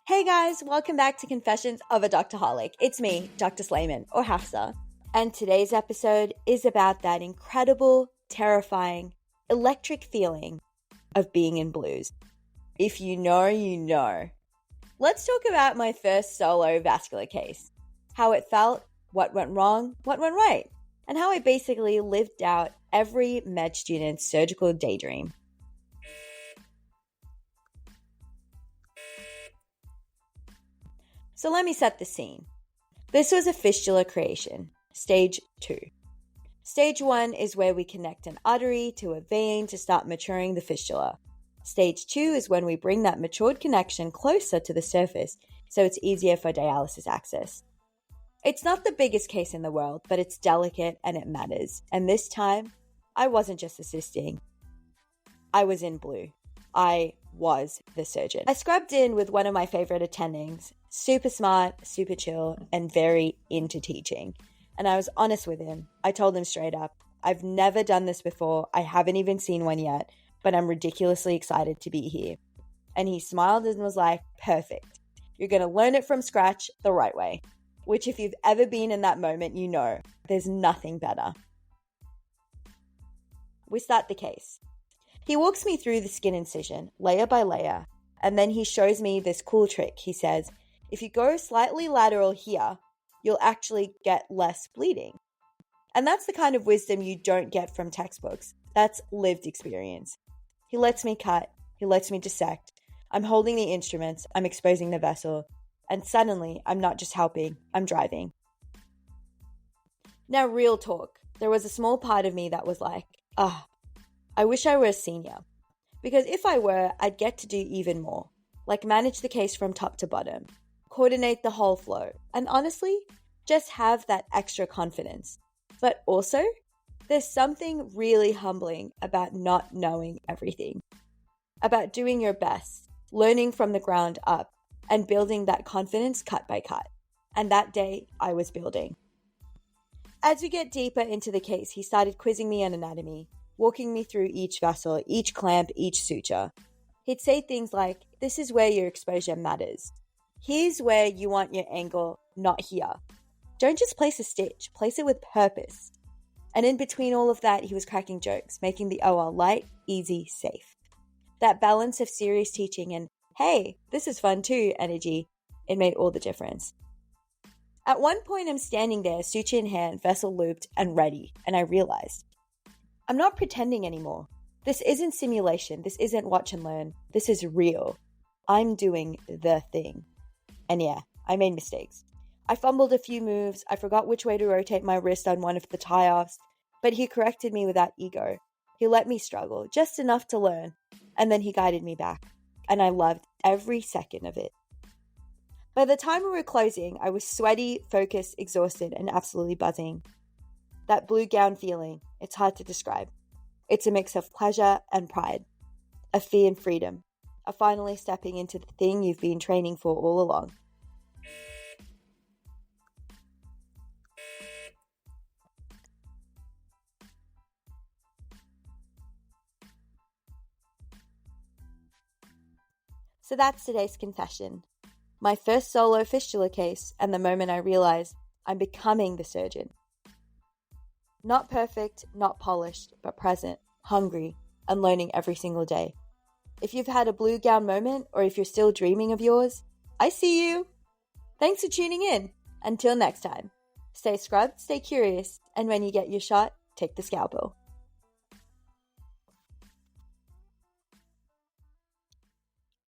Hey guys, welcome back to Confessions of a Doctorholic. It's me, Dr. Slayman, or Hafsa. And today's episode is about that incredible, terrifying, electric feeling of being in blues. If you know, you know. Let's talk about my first solo vascular case. How it felt, what went wrong, what went right, and how I basically lived out every med student's surgical daydream. So let me set the scene. This was a fistula creation, stage 2. Stage 1 is where we connect an artery to a vein to start maturing the fistula. Stage 2 is when we bring that matured connection closer to the surface so it's easier for dialysis access. It's not the biggest case in the world, but it's delicate and it matters. And this time, I wasn't just assisting. I was in blue. I was the surgeon. I scrubbed in with one of my favorite attendings, super smart, super chill, and very into teaching. And I was honest with him. I told him straight up, I've never done this before. I haven't even seen one yet, but I'm ridiculously excited to be here. And he smiled and was like, perfect. You're going to learn it from scratch the right way. Which if you've ever been in that moment, you know, there's nothing better. We start the case. He walks me through the skin incision, layer by layer, and then he shows me this cool trick. He says, if you go slightly lateral here, you'll actually get less bleeding. And that's the kind of wisdom you don't get from textbooks. That's lived experience. He lets me cut. He lets me dissect. I'm holding the instruments. I'm exposing the vessel. And suddenly, I'm not just helping, I'm driving. Now, real talk. There was a small part of me that was like, I wish I were a senior. Because if I were, I'd get to do even more. Like manage the case from top to bottom. Coordinate the whole flow. And honestly, just have that extra confidence. But also, there's something really humbling about not knowing everything. About doing your best, learning from the ground up, and building that confidence cut by cut. And that day, I was building. As we get deeper into the case, he started quizzing me on anatomy, walking me through each vessel, each clamp, each suture. He'd say things like, this is where your exposure matters. Here's where you want your angle, not here. Don't just place a stitch, place it with purpose. And in between all of that, he was cracking jokes, making the OR light, easy, safe. That balance of serious teaching and, hey, this is fun too, energy, it made all the difference. At one point, I'm standing there, suture in hand, vessel looped, and ready, and I realized, I'm not pretending anymore. This isn't simulation. This isn't watch and learn. This is real. I'm doing the thing. And yeah, I made mistakes. I fumbled a few moves. I forgot which way to rotate my wrist on one of the tie-offs, but he corrected me without ego. He let me struggle, just enough to learn, and then he guided me back. And I loved every second of it. By the time we were closing, I was sweaty, focused, exhausted, and absolutely buzzing. That blue gown feeling, it's hard to describe. It's a mix of pleasure and pride, of fear and freedom, of finally stepping into the thing you've been training for all along. So that's today's confession. My first solo fistula case and the moment I realized I'm becoming the surgeon. Not perfect, not polished, but present, hungry, and learning every single day. If you've had a blue gown moment or if you're still dreaming of yours, I see you. Thanks for tuning in. Until next time, stay scrubbed, stay curious, and when you get your shot, take the scalpel.